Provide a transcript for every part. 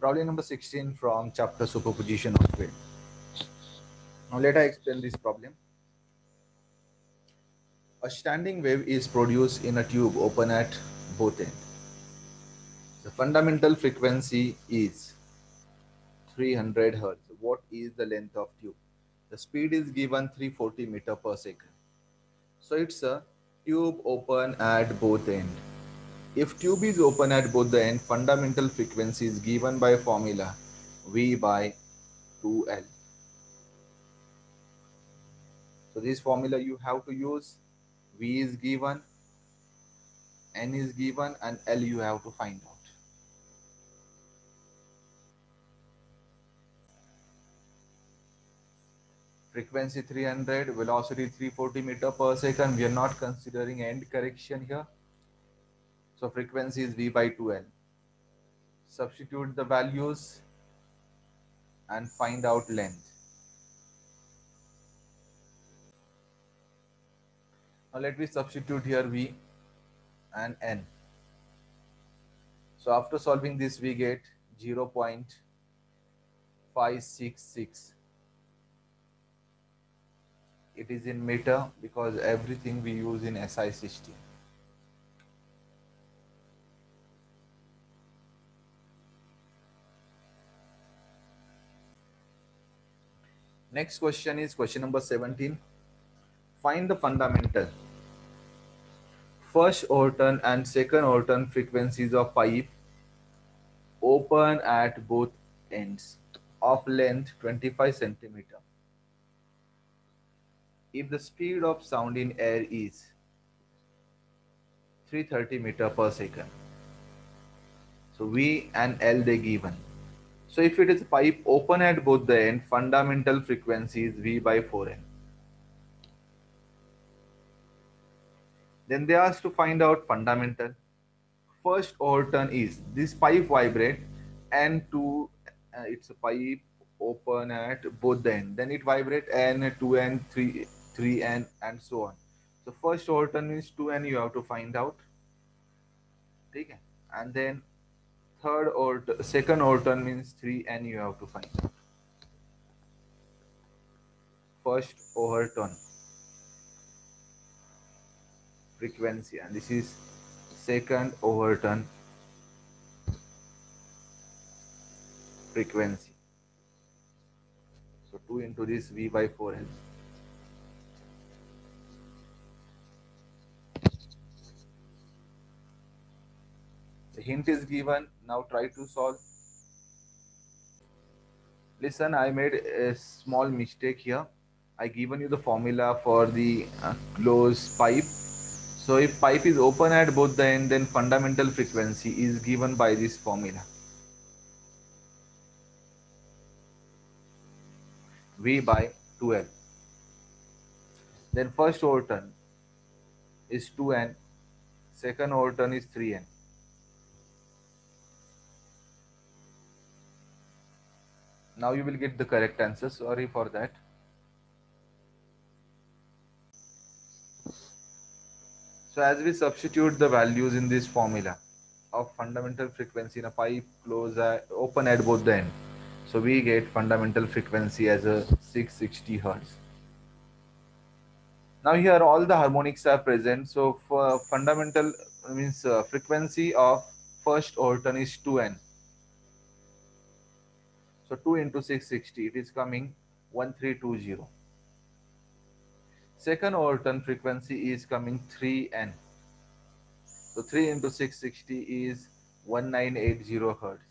Problem number 16 from chapter superposition of wave. Now let I explain this problem. A standing wave is produced in a tube open at both ends. The fundamental frequency is 300 Hz. What is the length of tube? The speed is given 340 meter per second. So it's a tube open at both ends. If tube is open at both the end, fundamental frequency is given by formula V by 2L. So this formula you have to use. V is given, N is given, and L you have to find out. Frequency 300, velocity 340 meter per second. We are not considering end correction here. So frequency is V by 2L. Substitute the values and find out length. Now let me substitute here V and N. So after solving this, we get 0.566. It is in meter because everything we use in SI system. Next question is question number 17. Find the fundamental first overturn and second overturn frequencies of pipe open at both ends of length 25 centimeter. If the speed of sound in air is 330 meter per second, so V and L they given. So if it is a pipe open at both the end, fundamental frequency is V by 4N. Then they asked to find out fundamental. First overturn is this pipe vibrate and two, it's a pipe open at both the end. Then it vibrate N, 2N, 3N and so on. So first overturn is 2N you have to find out. Okay? And then second overturn means 3N you have to find out. First overturn frequency, and this is second overturn frequency. So 2 into this V by 4L. The hint is given. Now try to solve. Listen, I made a small mistake here. I given you the formula for the closed pipe. So if pipe is open at both the end, then fundamental frequency is given by this formula. V by 2L. Then first overturn is 2N. Second overturn is 3N. Now you will get the correct answer. Sorry for that. So as we substitute the values in this formula of fundamental frequency in a pipe open at both the end. So we get fundamental frequency as a 660 Hertz. Now here all the harmonics are present. So for fundamental means frequency of first overturn is 2N. So 2 into 660, it is coming 1320. Second overturn frequency is coming 3N. So 3 into 660 is 1980 Hertz.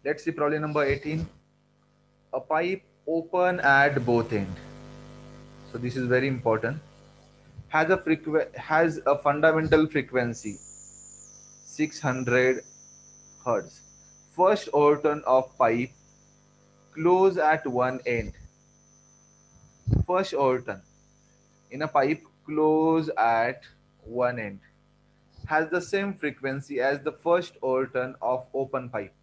Let's see problem number 18. A pipe open at both ends. So this is very important. Has a fundamental frequency 600 Hertz. First overturn of pipe close at one end. First overturn in a pipe close at one end has the same frequency as the first overturn of open pipe.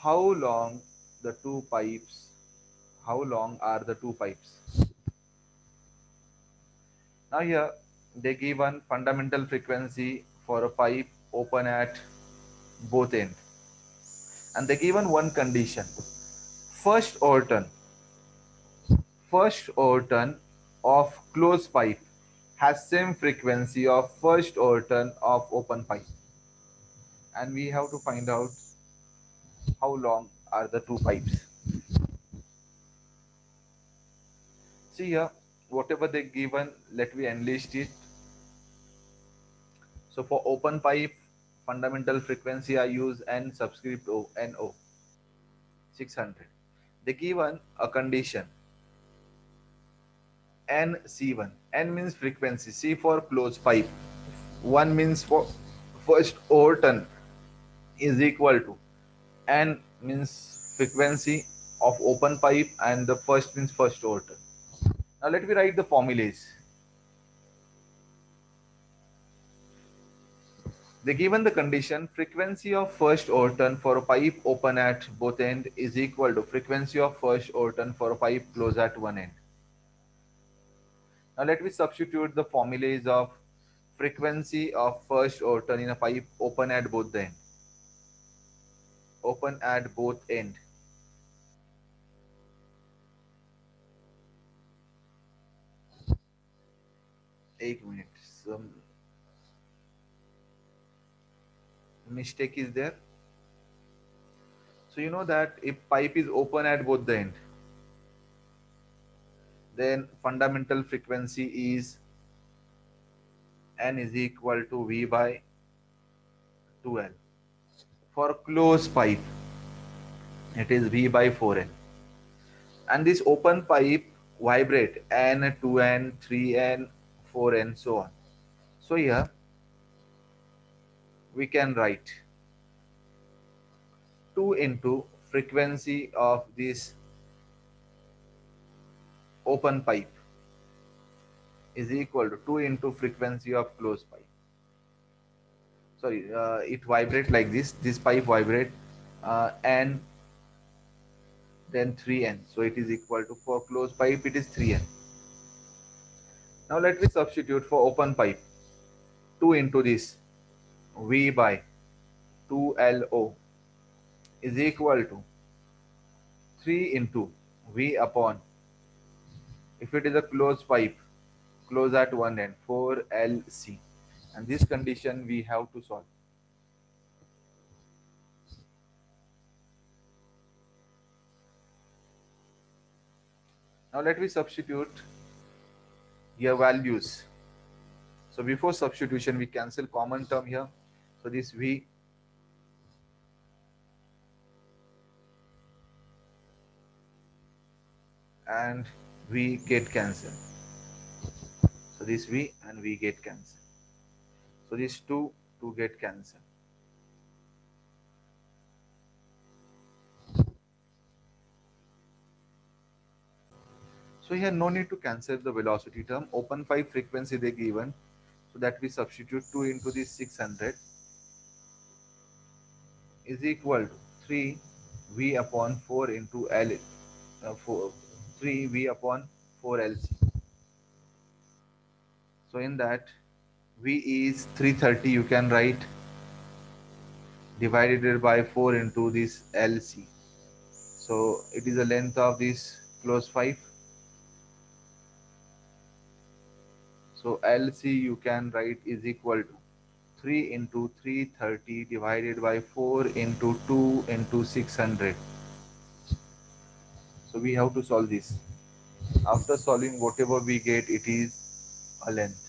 How long the two pipes how long are the two pipes. Now here they give one fundamental frequency for a pipe open at both ends, and they given one condition. First overturn, first overturn of closed pipe has same frequency of first overturn of open pipe, and we have to find out how long are the two pipes. See here, whatever they given, let me enlist it. So for open pipe, fundamental frequency I use N subscript O, NO, 600. They given a condition NC1. N means frequency, C for closed pipe. 1 means for first overturn is equal to N means frequency of open pipe, and the first means first overturn. Now let me write the formulas. They given the condition frequency of first overturn for a pipe open at both end is equal to frequency of first overturn for a pipe closed at one end. Now let me substitute the formulas of frequency of first overturn in a pipe open at both the end. Open at both end. Eight minutes. Some mistake is there. So you know that if pipe is open at both the end, then fundamental frequency is N is equal to V by 2L. For closed pipe, it is V by 4N. And this open pipe vibrate N, 2N, 3N, 4N, so on. So here we can write 2 into frequency of this open pipe is equal to 2 into frequency of closed pipe. Sorry, it vibrate like this pipe vibrate N, then 3N. So it is equal to, for closed pipe it is 3N. Now let me substitute for open pipe 2 into this V by 2LO is equal to 3 into V upon, if it is a closed pipe, close at one end, 4LC. And this condition we have to solve. Now let me substitute here values. So before substitution, we cancel common term here. So this V and V get cancelled. So this V and V get cancelled. So these two get cancelled. So here no need to cancel the velocity term. Open pipe frequency they given. So that we substitute 2 into this 600 is equal to 3 V upon 4 into L, 3 V upon 4 LC. So in that V is 330, you can write, divided by 4 into this LC. So it is the length of this closed pipe. So LC you can write is equal to 3 into 330 divided by 4 into 2 into 600. So we have to solve this. After solving, whatever we get, it is a length.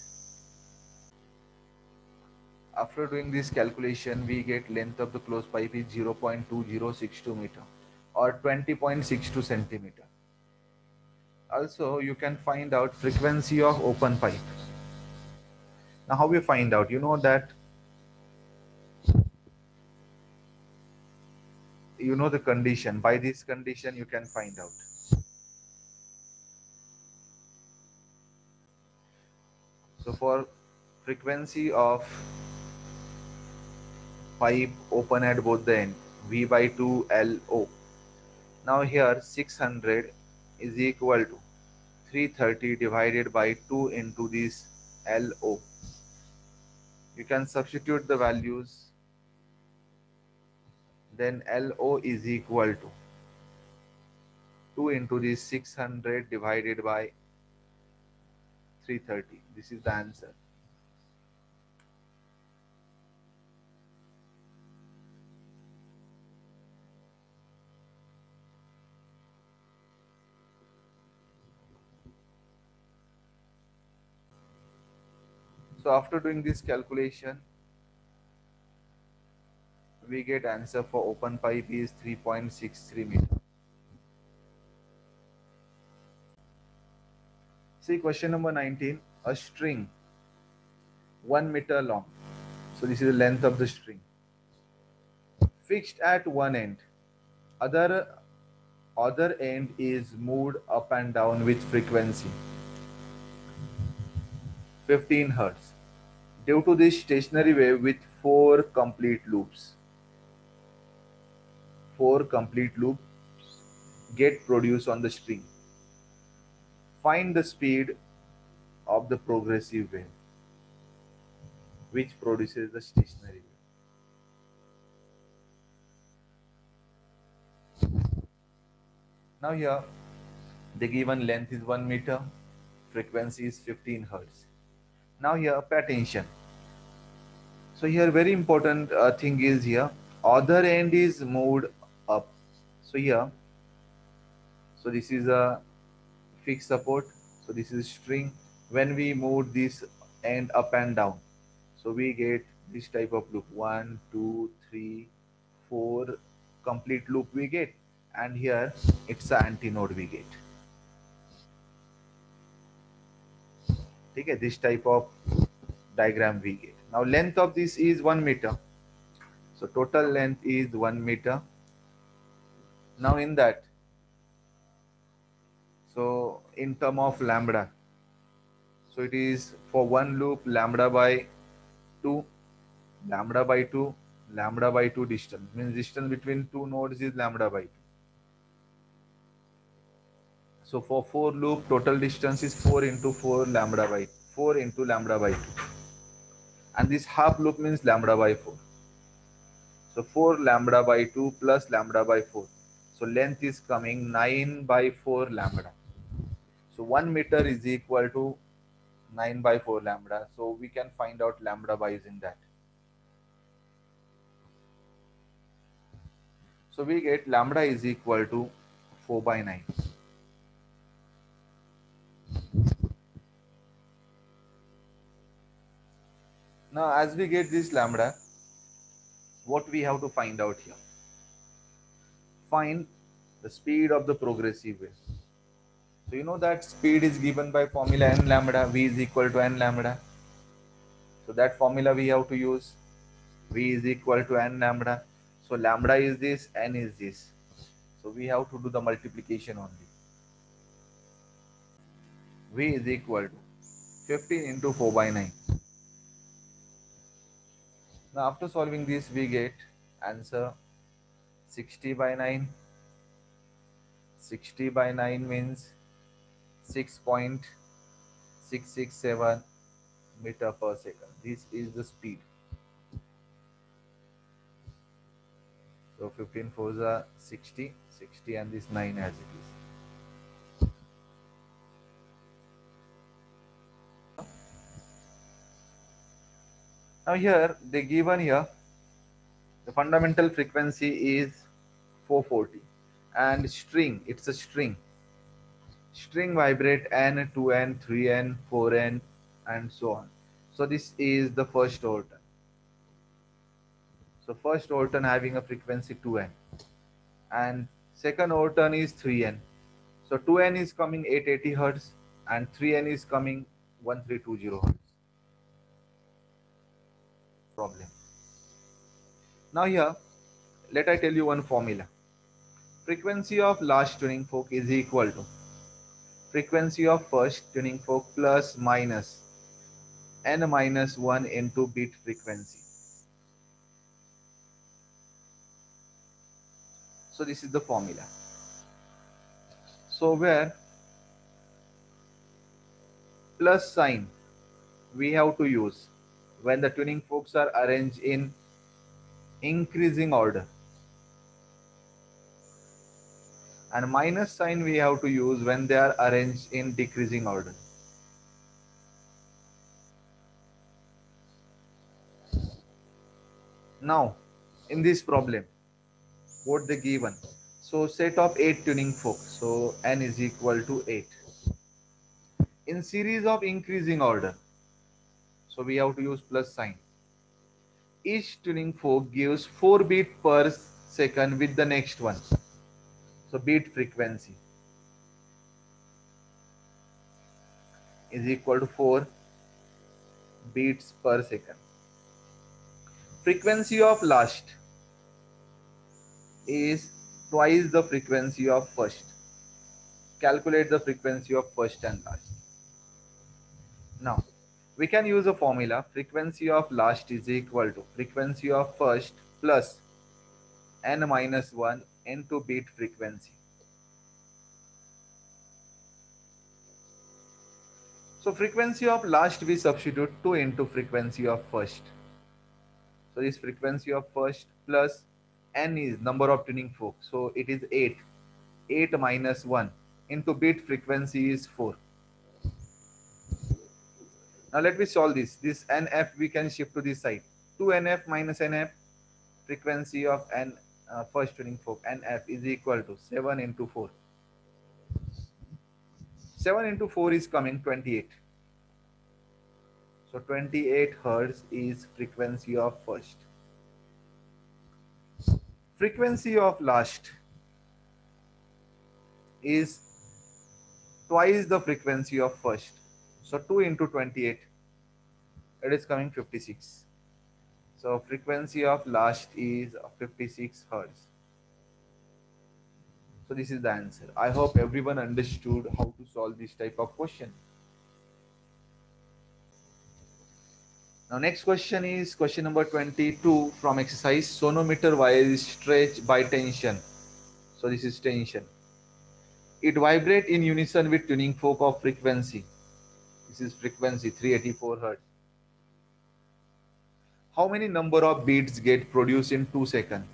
After doing this calculation, we get length of the closed pipe is 0.2062 meter or 20.62 centimeter. Also, you can find out frequency of open pipe. Now, how we find out? You know that, you know the condition. By this condition, you can find out. So for frequency of pipe open at both the end, V by 2 LO. Now here 600 is equal to 330 divided by 2 into this LO. You can substitute the values, then LO is equal to 2 into this 600 divided by 330. This is the answer. So after doing this calculation, we get answer for open pipe is 3.63 meter. See question number 19. A string 1 meter long. So this is the length of the string. Fixed at one end. Other other end is moved up and down with frequency 15 hertz. Due to this stationary wave with 4 complete loops. 4 complete loops get produced on the string. Find the speed of the progressive wave which produces the stationary wave. Now here the given length is 1 meter, frequency is 15 hertz. Now here pay attention. So here very important thing is here other end is moved up. So here, so this is a fixed support. So this is string. When we move this end up and down, so we get this type of loop. 1, 2, 3, 4 complete loop we get, and here it's an antinode we get. Okay, this type of diagram we get. Now length of this is 1 meter. So total length is 1 meter. Now in that, so in term of lambda, so it is for one loop lambda by 2, lambda by 2, lambda by 2 distance. Means distance between two nodes is lambda by 2. So for 4 loop total distance is 4 into 4 lambda by 4 into lambda by 2. And this half loop means lambda by 4. So 4 lambda by 2 plus lambda by 4. So length is coming 9 by 4 lambda. So 1 meter is equal to 9 by 4 lambda. So we can find out lambda by using that. So we get lambda is equal to 4 by 9. Now as we get this lambda, what we have to find out here? Find the speed of the progressive wave. So you know that speed is given by formula n lambda, v is equal to n lambda. So that formula we have to use. V is equal to n lambda. So lambda is this, n is this. So we have to do the multiplication only. V is equal to 15 into 4 by 9. Now after solving this we get answer 60 by 9. 60 by 9 means 6.667 meter per second. This is the speed. So 15 fours are 60, 60 and this 9 as it is. Now here they given here the fundamental frequency is 440 and string, it's a string. String vibrate n, 2n, 3n, 4n and so on. So this is the first overturn. So first overturn having a frequency 2n and second overturn is 3n. So 2n is coming 880 hertz and 3n is coming 1320 hertz. Problem. Now here, let I tell you one formula. Frequency of last tuning fork is equal to frequency of first tuning fork plus minus n minus 1 into bit frequency. So this is the formula. So where plus sign we have to use when the tuning forks are arranged in increasing order, and minus sign we have to use when they are arranged in decreasing order. Now in this problem what they given, so set of 8 tuning forks, so n is equal to 8 in series of increasing order, so we have to use plus sign. Each tuning fork gives 4 beats per second with the next one, so beat frequency is equal to 4 beats per second. Frequency of last is twice the frequency of first. Calculate the frequency of first and last. Now we can use a formula. Frequency of last is equal to frequency of first plus n minus 1 into beat frequency. So frequency of last we substitute 2 into frequency of first. So this frequency of first plus n is number of tuning forks. So it is 8. 8 minus 1 into beat frequency is 4. Now let me solve this. This NF we can shift to this side. 2NF minus NF, frequency of n first tuning fork NF is equal to 7 into 4. 7 into 4 is coming 28. So 28 hertz is frequency of first. Frequency of last is twice the frequency of first. So 2 into 28, it is coming 56. So frequency of last is 56 hertz. So this is the answer. I hope everyone understood how to solve this type of question. Now next question is question number 22 from exercise. Sonometer wire is stretched by tension. So this is tension. It vibrates in unison with tuning fork of frequency. This is frequency 384 hertz. How many number of beats get produced in 2 seconds?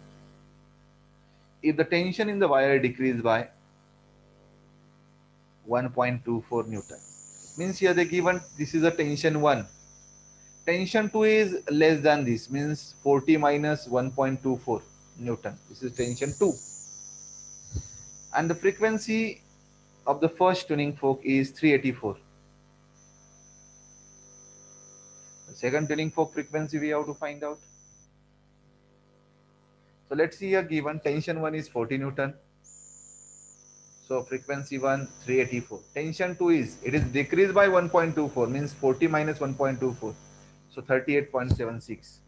If the tension in the wire decrease by 1.24 Newton, means here they given this is a tension 1. Tension 2 is less than this, means 40 minus 1.24 Newton. This is tension 2. And the frequency of the first tuning fork is 384. The second tuning fork frequency we have to find out. So let's see here given tension 1 is 40 Newton. So frequency 1 384. Tension 2 is it is decreased by 1.24, means 40 minus 1.24. So 38.76.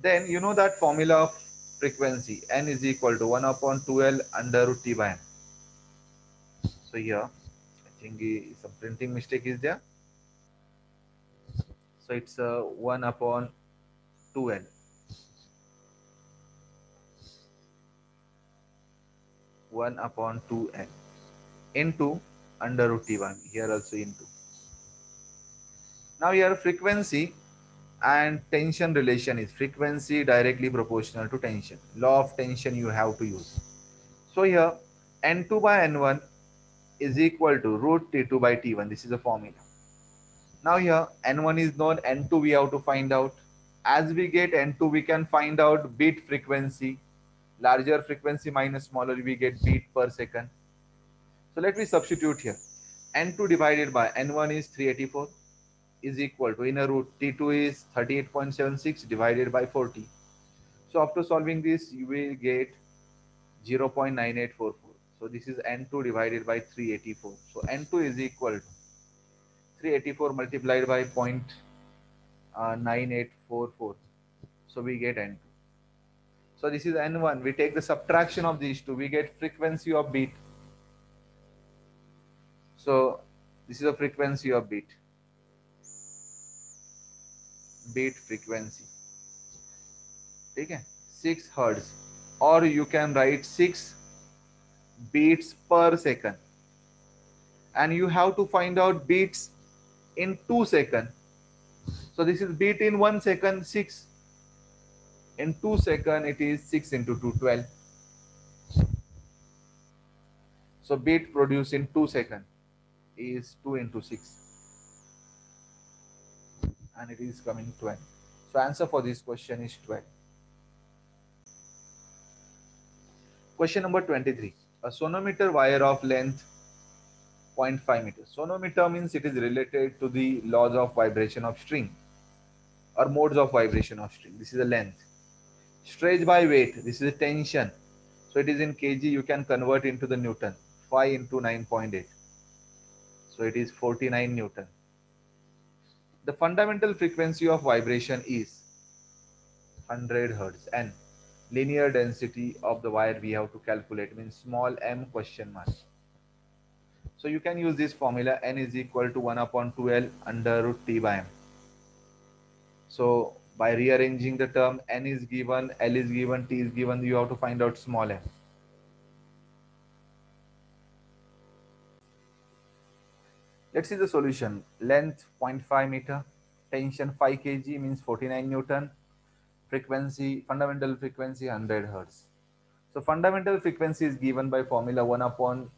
Then you know that formula of frequency n is equal to 1 upon 2L under root T by n. So here I think some printing mistake is there. So it's 1 upon 2L. 1 upon 2L into under root T1. Here also into. Now here frequency and tension relation is frequency directly proportional to tension. Law of tension you have to use. So here N2 by N1 is equal to root T2 by T1. This is the formula. Now here N1 is known, N2 we have to find out. As we get N2 we can find out beat frequency. Larger frequency minus smaller we get beat per second. So let me substitute here. N2 divided by N1 is 384 is equal to inner root T2 is 38.76 divided by 40. So after solving this you will get 0.9844. So this is N2 divided by 384. So N2 is equal to 384 multiplied by 0.9844. So we get N2. So this is N1. We take the subtraction of these two. We get frequency of beat. So this is a frequency of beat. Beat frequency. Okay, 6 hertz. Or you can write 6 beats per second, and you have to find out beats in 2 seconds. So this is beat in 1 second 6, in 2 seconds it is 6 into 2 12. So beat produced in 2 seconds is 2 into 6, and it is coming 12. So answer for this question is 12. Question number 23. A sonometer wire of length 0.5 meters. Sonometer means it is related to the laws of vibration of string or modes of vibration of string. This is the length. Stretch by weight. This is the tension. So it is in kg. You can convert into the Newton. 5 into 9.8. So it is 49 Newton. The fundamental frequency of vibration is 100 hertz, and linear density of the wire we have to calculate, means small m question mark. So you can use this formula, n is equal to 1 upon 2L under root T by m. So by rearranging the term, n is given, L is given, T is given, you have to find out small m. Let's see the solution. Length 0.5 meter, tension 5 kg means 49 Newton, frequency, fundamental frequency 100 hertz. So fundamental frequency is given by formula 1 upon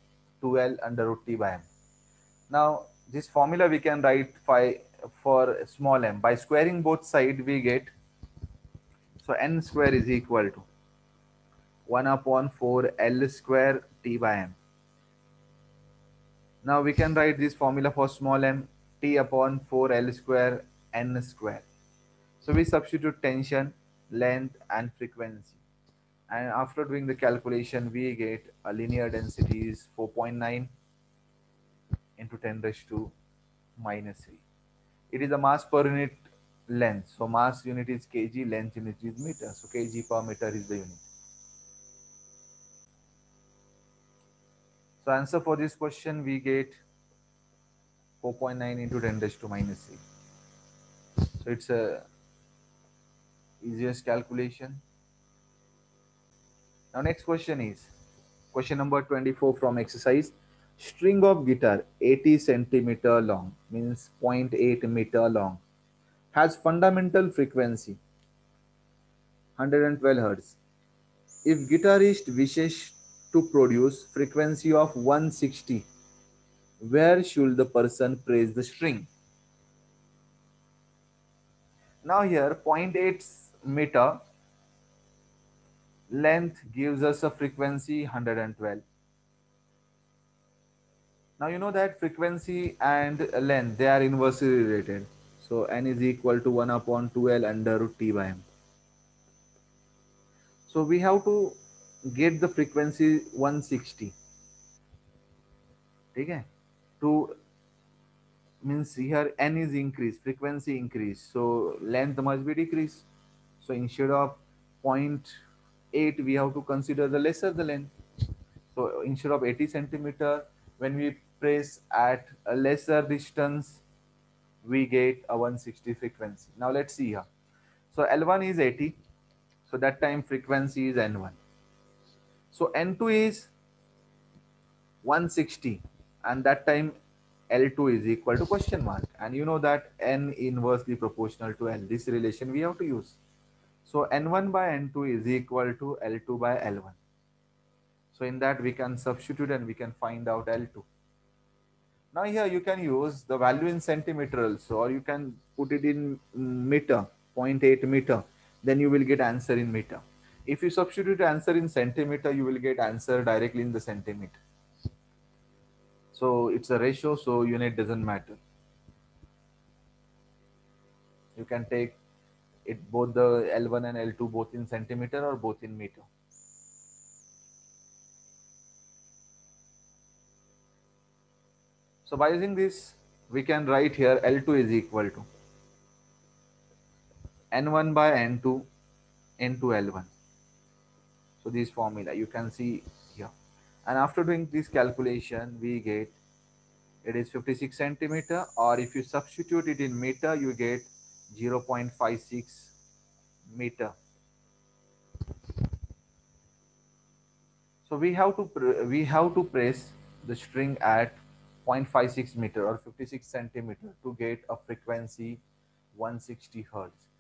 2L under root T by m. Now this formula we can write phi for small m. By squaring both sides we get, so n square is equal to 1 upon 4 L square T by m. Now we can write this formula for small m, T upon 4 L square n square. So we substitute tension, length and frequency. And after doing the calculation, we get a linear density is 4.9 into 10 raised to minus 3. It is a mass per unit length. So mass unit is kg, length unit is meter. So kg per meter is the unit. So answer for this question we get 4.9 into 10 raised to minus 3. So it's a easiest calculation. Now next question is question number 24 from exercise. String of guitar 80 centimeter long, means 0.8 meter long, has fundamental frequency 112 hertz. If guitarist wishes to produce frequency of 160, where should the person press the string? Now here 0.8 meter length gives us a frequency 112. Now you know that frequency and length, they are inversely related. So n is equal to 1 upon 2L under root T by m. So we have to get the frequency 160. Okay? To, means here n is increased, frequency increased. So length must be decreased. So instead of zero point 0.8, we have to consider the lesser the length. So instead of 80 centimeter, when we press at a lesser distance, we get a 160 frequency. Now let's see here. So L1 is 80. So that time frequency is N1. So N2 is 160, and that time L2 is equal to question mark. And you know that N inversely proportional to L. This relation we have to use. So N1 by N2 is equal to L2 by L1. So in that we can substitute and we can find out L2. Now here you can use the value in centimeter also, or you can put it in meter, 0.8 meter. Then you will get answer in meter. If you substitute answer in centimeter, you will get answer directly in the centimeter. So it's a ratio, so unit doesn't matter. You can take it both the L1 and L2 both in centimeter or both in meter. So by using this, we can write here L2 is equal to N1 by N2 into L1. So this formula you can see here. And after doing this calculation, we get it is 56 centimeter, or if you substitute it in meter, you get 0.56 meter. So we have to press the string at 0.56 meter or 56 centimeter to get a frequency 160 hertz.